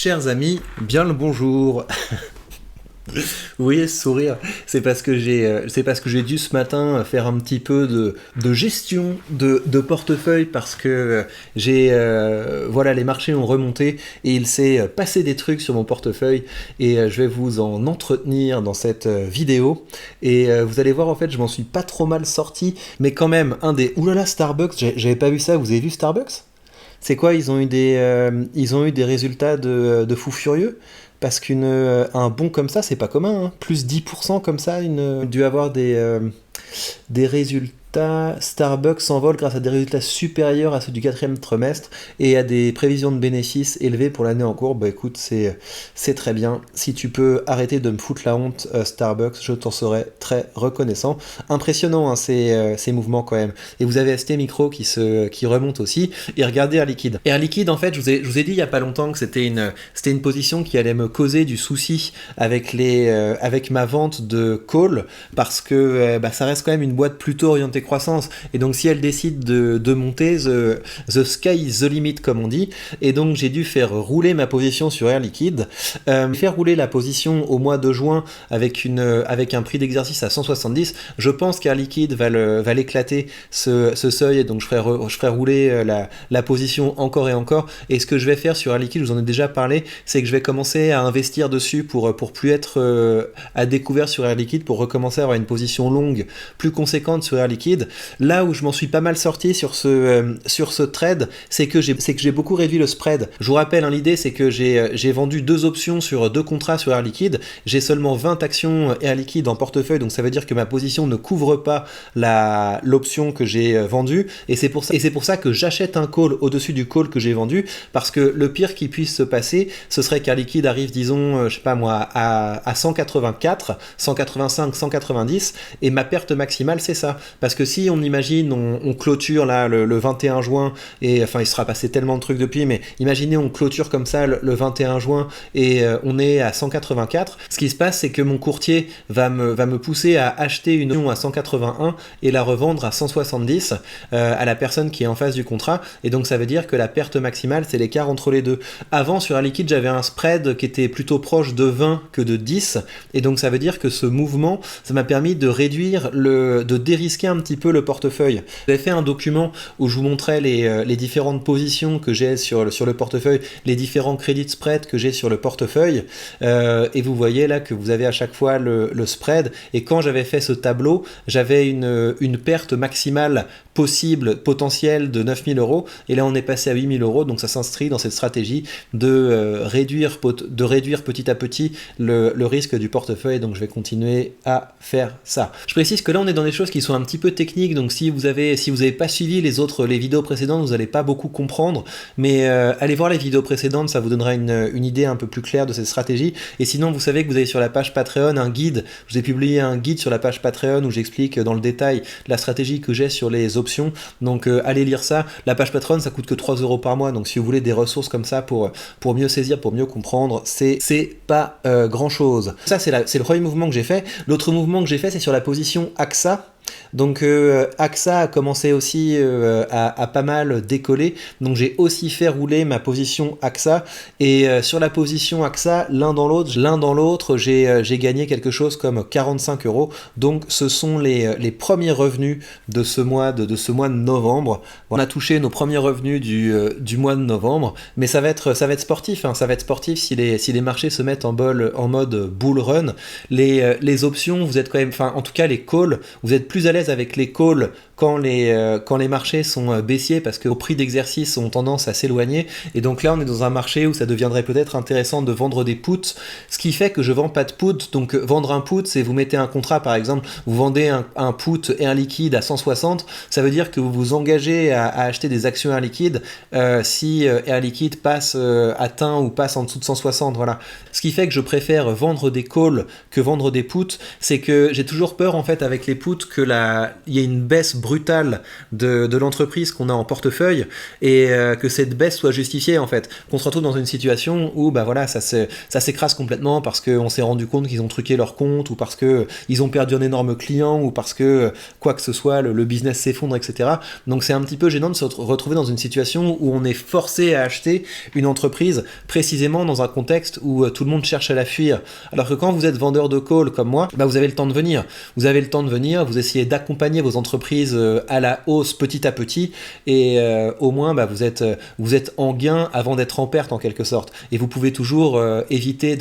Chers amis, bien le bonjour. Vous voyez ce sourire, c'est parce que j'ai dû ce matin faire un petit peu de gestion de portefeuille parce que voilà, les marchés ont remonté et il s'est passé des trucs sur mon portefeuille et je vais vous en entretenir dans cette vidéo et vous allez voir, en fait, je m'en suis pas trop mal sorti, mais quand même oulala, Starbucks, j'avais pas vu ça. Vous avez vu Starbucks? C'est quoi? Ils ont eu des résultats de fous furieux. Parce qu'un bond comme ça, c'est pas commun, hein. Plus 10% comme ça, dû avoir des résultats. Starbucks s'envole grâce à des résultats supérieurs à ceux du quatrième trimestre et à des prévisions de bénéfices élevées pour l'année en cours. Bah écoute, c'est très bien. Si tu peux arrêter de me foutre la honte, Starbucks, je t'en serais très reconnaissant. Impressionnant, hein, ces mouvements quand même. Et vous avez ST Micro qui remonte aussi. Et regardez Air Liquide. Air Liquide, en fait, je vous ai dit il y a pas longtemps que c'était une position qui allait me causer du souci avec ma vente de call, parce que ça reste quand même une boîte plutôt orientée croissance, et donc si elle décide de monter, the sky is the limit, comme on dit, et donc j'ai dû faire rouler ma position sur Air Liquide, faire rouler la position au mois de juin avec un prix d'exercice à 170. Je pense qu'Air Liquide va l'éclater, ce seuil, et donc je ferai rouler la position encore et encore. Et ce que je vais faire sur Air Liquide, je vous en ai déjà parlé, c'est que je vais commencer à investir dessus pour plus être à découvert sur Air Liquide, pour recommencer à avoir une position longue plus conséquente sur Air Liquide. Là où je m'en suis pas mal sorti sur ce trade, c'est que j'ai beaucoup réduit le spread. Je vous rappelle, hein, l'idée, c'est que j'ai vendu 2 options sur 2 contrats sur Air Liquide. J'ai seulement 20 actions Air Liquide en portefeuille, donc ça veut dire que ma position ne couvre pas l'option que j'ai vendue, et c'est pour ça que j'achète un call au-dessus du call que j'ai vendu, parce que le pire qui puisse se passer, ce serait qu'Air Liquide arrive, disons, je sais pas moi, à 184, 185, 190, et ma perte maximale, c'est ça. Parce que si on imagine, on clôture là le 21 juin, et enfin il sera passé tellement de trucs depuis, mais imaginez on clôture comme ça le 21 juin et on est à 184, ce qui se passe, c'est que mon courtier va me pousser à acheter une option à 181 et la revendre à 170 à la personne qui est en face du contrat, et donc ça veut dire que la perte maximale, c'est l'écart entre les deux. Avant, sur Air Liquide, j'avais un spread qui était plutôt proche de 20 que de 10, et donc ça veut dire que ce mouvement, ça m'a permis de réduire de dérisquer un petit peu le portefeuille. J'avais fait un document où je vous montrais les différentes positions que j'ai sur le portefeuille, les différents crédits spread que j'ai sur le portefeuille, et vous voyez là que vous avez à chaque fois le spread, et quand j'avais fait ce tableau, j'avais une perte maximale potentielle de 9 000 euros, et là on est passé à 8 000 euros, donc ça s'inscrit dans cette stratégie de réduire petit à petit le risque du portefeuille, donc je vais continuer à faire ça. Je précise que là on est dans des choses qui sont un petit peu techniques, donc si vous avez pas suivi les vidéos précédentes, vous n'allez pas beaucoup comprendre, mais allez voir les vidéos précédentes, ça vous donnera une idée un peu plus claire de cette stratégie. Et sinon, vous savez que vous avez sur la page Patreon un guide, je vous ai publié un guide sur la page Patreon où j'explique dans le détail la stratégie que j'ai sur les options, donc allez lire ça. La page Patreon, ça coûte que 3 euros par mois, donc si vous voulez des ressources comme ça pour mieux saisir, pour mieux comprendre, c'est pas grand chose. Ça, c'est le premier mouvement que j'ai fait. L'autre mouvement que j'ai fait, c'est sur la position AXA. Donc AXA a commencé aussi à pas mal décoller, donc j'ai aussi fait rouler ma position AXA, et sur la position AXA, l'un dans l'autre, j'ai gagné quelque chose comme 45 euros, donc ce sont les premiers revenus de ce mois de novembre. On a touché nos premiers revenus du mois de novembre, mais ça va être sportif, hein, ça va être sportif si les marchés se mettent en mode bull run. Les options, vous êtes quand même, enfin en tout cas les calls, vous êtes plus à l'aise avec les calls quand les marchés sont baissiers, parce que vos prix d'exercice ont tendance à s'éloigner, et donc là on est dans un marché où ça deviendrait peut-être intéressant de vendre des puts, ce qui fait que je vends pas de put. Donc vendre un put, c'est vous mettez un contrat, par exemple, vous vendez un put Air Liquide à 160, ça veut dire que vous vous engagez à acheter des actions Air Liquide si Air Liquide passe atteint ou passe en dessous de 160, voilà. Ce qui fait que je préfère vendre des calls que vendre des puts, c'est que j'ai toujours peur, en fait, avec les puts, que il y ait une baisse brutale de l'entreprise qu'on a en portefeuille et que cette baisse soit justifiée en fait. Qu'on se retrouve dans une situation où bah voilà, ça s'écrase complètement parce qu'on s'est rendu compte qu'ils ont truqué leur compte ou parce qu'ils ont perdu un énorme client ou parce que quoi que ce soit, le business s'effondre, etc. Donc c'est un petit peu gênant de se retrouver dans une situation où on est forcé à acheter une entreprise précisément dans un contexte où tout le monde cherche à la fuir. Alors que quand vous êtes vendeur de call comme moi, bah vous avez le temps de venir. Vous avez le temps de venir, vous essayez d'accompagner vos entreprises à la hausse petit à petit et au moins bah, vous êtes en gain avant d'être en perte en quelque sorte. Et vous pouvez toujours éviter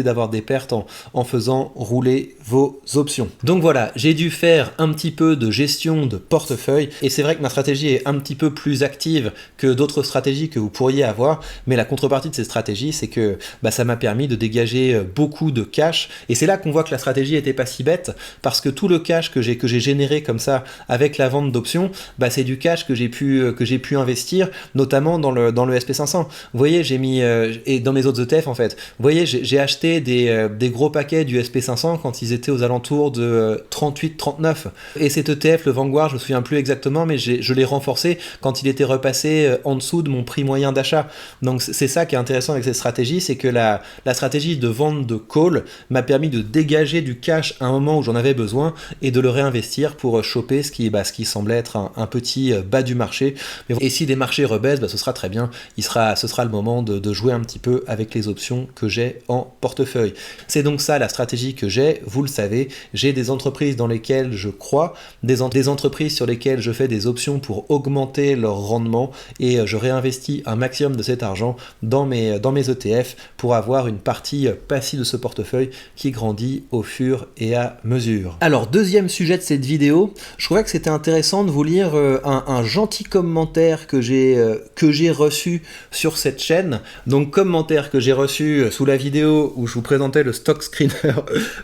d'avoir des pertes en faisant rouler vos options. Donc voilà, j'ai dû faire un petit peu de gestion de portefeuille et c'est vrai que ma stratégie est un petit peu plus active que d'autres stratégies que vous pourriez avoir, mais la contrepartie de ces stratégies, c'est que bah, ça m'a permis de dégager beaucoup de cash et c'est là qu'on voit que la stratégie était pas si bête parce que tout le cash que j'ai généré comme ça avec la vente d'options, bah, c'est du cash que j'ai pu investir notamment dans le SP500. Vous voyez, j'ai mis et dans mes autres ETF en fait. Vous voyez, j'ai acheté des gros paquets du SP500 quand ils étaient aux alentours de 38-39 et cet ETF, le Vanguard, je me souviens plus exactement, mais je l'ai renforcé quand il était repassé en dessous de mon prix moyen d'achat. Donc c'est ça qui est intéressant avec cette stratégie, c'est que la stratégie de vente de call m'a permis de dégager du cash à un moment où j'en avais besoin et de le réinvestir pour choper ce qui semblait être un petit bas du marché. Et si les marchés rebaissent, bah, ce sera très bien. Ce sera le moment de jouer un petit peu avec les options que j'ai en portefeuille. C'est donc ça la stratégie que j'ai, vous le savez. J'ai des entreprises dans lesquelles je crois, des entreprises sur lesquelles je fais des options pour augmenter leur rendement et je réinvestis un maximum de cet argent dans mes ETF pour avoir une partie passive de ce portefeuille qui grandit au fur et à mesure. Alors, deuxième sujet de cette vidéo, je trouvais que c'était intéressant de vous lire un gentil commentaire que j'ai reçu sur cette chaîne. Donc, commentaire que j'ai reçu sous la vidéo où je vous présentais le stock screener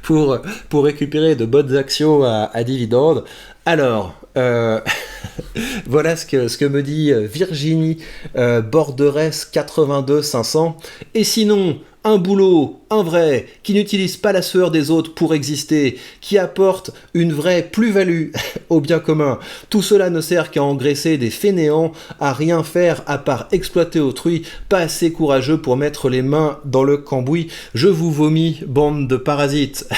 pour récupérer de bonnes actions à dividendes. Alors, voilà ce que me dit Virginie Borderès 82 500. Et sinon, un boulot, un vrai, qui n'utilise pas la sueur des autres pour exister, qui apporte une vraie plus-value au bien commun. Tout cela ne sert qu'à engraisser des fainéants, à rien faire à part exploiter autrui, pas assez courageux pour mettre les mains dans le cambouis. Je vous vomis, bande de parasites.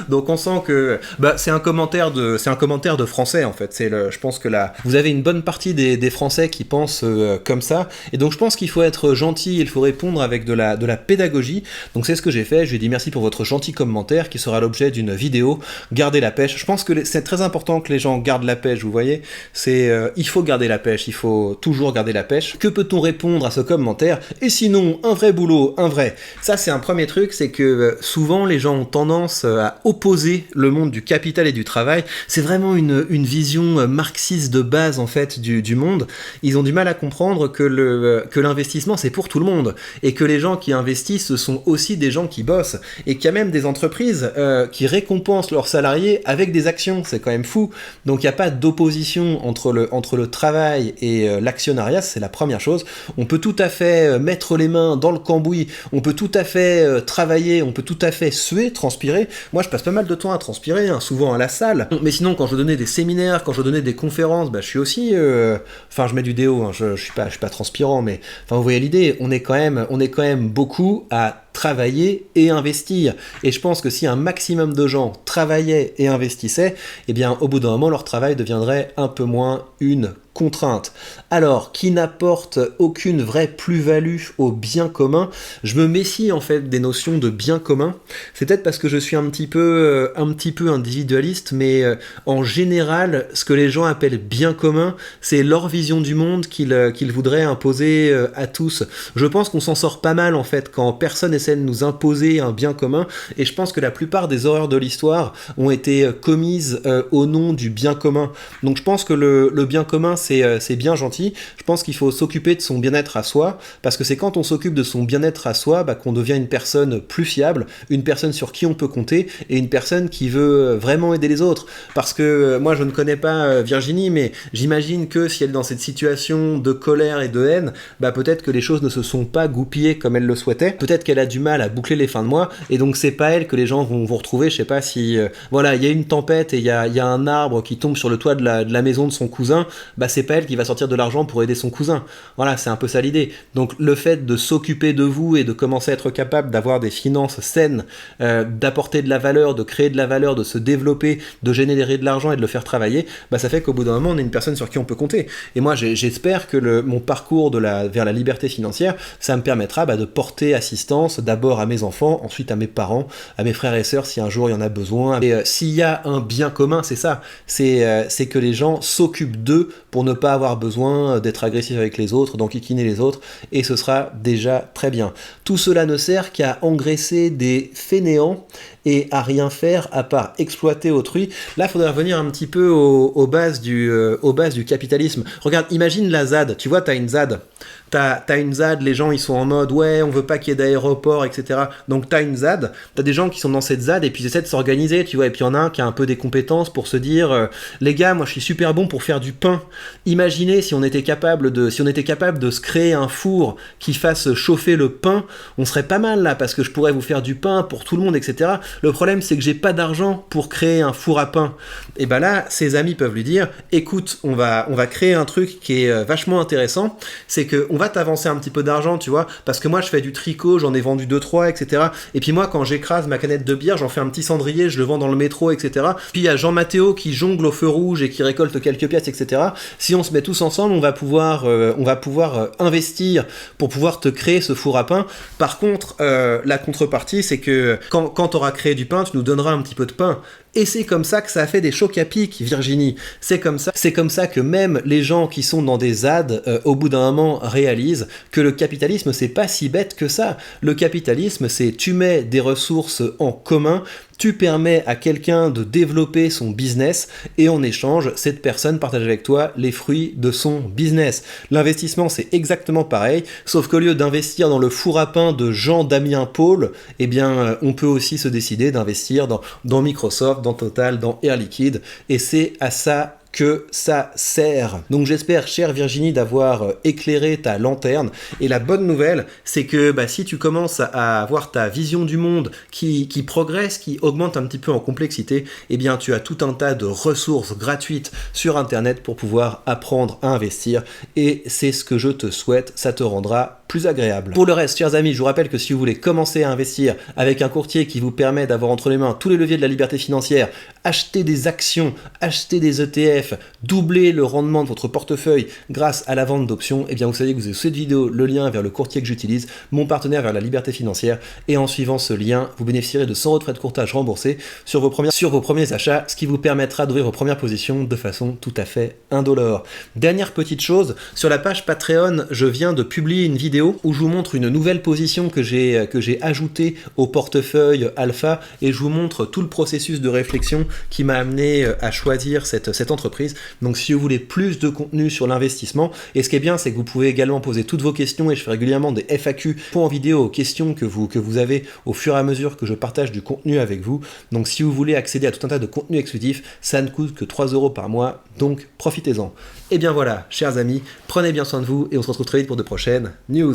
Donc on sent que c'est un commentaire de français en fait. Je pense que là vous avez une bonne partie des Français qui pensent comme ça. Et donc je pense qu'il faut être gentil, il faut répondre avec de la pédagogie. Donc c'est ce que j'ai fait. Je lui ai dit merci pour votre gentil commentaire qui sera l'objet d'une vidéo. Gardez la pêche. Je pense que c'est très important que les gens gardent la pêche. Vous voyez, il faut garder la pêche. Il faut toujours garder la pêche. Que peut-on répondre à ce commentaire? Et sinon, un vrai boulot, un vrai. Ça c'est un premier truc, c'est que souvent les gens ont tendance à opposer le monde du capital et du travail. C'est vraiment une vision marxiste de base en fait du monde. Ils ont du mal à comprendre que l'investissement c'est pour tout le monde et que les gens qui investissent ce sont aussi des gens qui bossent et qu'il y a même des entreprises qui récompensent leurs salariés avec des actions. C'est quand même fou. Donc il n'y a pas d'opposition entre le travail et l'actionnariat, c'est la première chose. On peut tout à fait mettre les mains dans le cambouis, on peut tout à fait travailler, on peut tout à fait suer, transpirer. Moi, je passe pas mal de temps à transpirer, souvent à la salle. Mais sinon, quand je donnais des séminaires, quand je donnais des conférences, je suis aussi... je mets du déo, je suis pas transpirant, mais... vous voyez l'idée, on est quand même beaucoup à travailler et investir. Et je pense que si un maximum de gens travaillaient et investissaient, eh bien, au bout d'un moment, leur travail deviendrait un peu moins une contrainte. Alors, qui n'apporte aucune vraie plus-value au bien commun, je me méfie en fait des notions de bien commun. C'est peut-être parce que je suis un petit peu individualiste, mais en général, ce que les gens appellent bien commun, c'est leur vision du monde qu'ils voudraient imposer à tous. Je pense qu'on s'en sort pas mal en fait quand personne essaie de nous imposer un bien commun, et je pense que la plupart des horreurs de l'histoire ont été commises au nom du bien commun. Donc je pense que le bien commun, c'est bien gentil. Je pense qu'il faut s'occuper de son bien-être à soi, parce que c'est quand on s'occupe de son bien-être à soi qu'on devient une personne plus fiable, une personne sur qui on peut compter, et une personne qui veut vraiment aider les autres. Parce que moi, je ne connais pas Virginie, mais j'imagine que si elle est dans cette situation de colère et de haine, peut-être que les choses ne se sont pas goupillées comme elle le souhaitait. Peut-être qu'elle a du mal à boucler les fins de mois, et donc c'est pas elle que les gens vont retrouver. Je sais pas si voilà, il y a une tempête et il y a un arbre qui tombe sur le toit de la maison de son cousin, bah c'est pas elle qui va sortir de l'argent pour aider son cousin. Voilà, c'est un peu ça l'idée. Donc le fait de s'occuper de vous et de commencer à être capable d'avoir des finances saines, d'apporter de la valeur, de créer de la valeur, de se développer, de générer de l'argent et de le faire travailler, bah ça fait qu'au bout d'un moment on est une personne sur qui on peut compter. Et moi j'espère que mon parcours vers la liberté financière, ça me permettra de porter assistance d'abord à mes enfants, ensuite à mes parents, à mes frères et sœurs si un jour il y en a besoin. Et s'il y a un bien commun, c'est ça, c'est que les gens s'occupent d'eux pour ne pas avoir besoin d'être agressifs avec les autres, d'enquiquiner les autres, et ce sera déjà très bien. Tout cela ne sert qu'à engraisser des fainéants et à rien faire à part exploiter autrui. Là, il faudrait revenir un petit peu aux bases du capitalisme. Regarde, imagine la ZAD. Tu vois, t'as une ZAD. T'as une ZAD, les gens ils sont en mode ouais, on veut pas qu'il y ait d'aéroport, etc. Donc t'as une ZAD, t'as des gens qui sont dans cette ZAD et puis ils essaient de s'organiser, tu vois. Et puis il y en a un qui a un peu des compétences pour se dire les gars, moi je suis super bon pour faire du pain. Imaginez si on était capable de se créer un four qui fasse chauffer le pain, on serait pas mal là parce que je pourrais vous faire du pain pour tout le monde, etc. Le problème c'est que j'ai pas d'argent pour créer un four à pain. Et ben là, ses amis peuvent lui dire écoute, on va créer un truc qui est vachement intéressant, c'est que on va t'avancer un petit peu d'argent, tu vois, parce que moi je fais du tricot, j'en ai vendu 2-3, etc. Et puis moi quand j'écrase ma canette de bière, j'en fais un petit cendrier, je le vends dans le métro, etc. Puis il y a Jean-Mathéo qui jongle au feu rouge et qui récolte quelques pièces, etc. Si on se met tous ensemble, on va pouvoir investir pour pouvoir te créer ce four à pain. Par contre, la contrepartie, c'est que quand tu auras créé du pain, tu nous donneras un petit peu de pain. Et c'est comme ça que ça a fait des chocs à pic, Virginie. C'est comme ça que même les gens qui sont dans des ZAD, au bout d'un moment, réalisent que le capitalisme, c'est pas si bête que ça. Le capitalisme, c'est tu mets des ressources en commun, tu permets à quelqu'un de développer son business et en échange, cette personne partage avec toi les fruits de son business. L'investissement, c'est exactement pareil, sauf qu'au lieu d'investir dans le four à pain de Jean-Damien Paul, eh bien, on peut aussi se décider d'investir dans Microsoft, dans Total, dans Air Liquide, et c'est à ça que ça sert. Donc j'espère, chère Virginie, d'avoir éclairé ta lanterne. Et la bonne nouvelle, c'est que si tu commences à avoir ta vision du monde qui progresse, qui augmente un petit peu en complexité, eh bien tu as tout un tas de ressources gratuites sur Internet pour pouvoir apprendre à investir. Et c'est ce que je te souhaite, ça te rendra plus agréable. Pour le reste, chers amis, je vous rappelle que si vous voulez commencer à investir avec un courtier qui vous permet d'avoir entre les mains tous les leviers de la liberté financière, acheter des actions, acheter des ETF, doubler le rendement de votre portefeuille grâce à la vente d'options, eh bien vous savez que vous avez sous cette vidéo le lien vers le courtier que j'utilise, mon partenaire vers la liberté financière, et en suivant ce lien, vous bénéficierez de 100 € de frais de courtage remboursés sur vos premiers achats, ce qui vous permettra d'ouvrir vos premières positions de façon tout à fait indolore. Dernière petite chose, sur la page Patreon, je viens de publier une vidéo où je vous montre une nouvelle position que j'ai ajoutée au portefeuille alpha, et je vous montre tout le processus de réflexion qui m'a amené à choisir cette entreprise. Donc si vous voulez plus de contenu sur l'investissement, et ce qui est bien, c'est que vous pouvez également poser toutes vos questions, et je fais régulièrement des FAQ en vidéo aux questions que vous avez au fur et à mesure que je partage du contenu avec vous. Donc si vous voulez accéder à tout un tas de contenus exclusifs, ça ne coûte que 3 € par mois, donc profitez-en. Et bien voilà, chers amis, prenez bien soin de vous et on se retrouve très vite pour de prochaines news.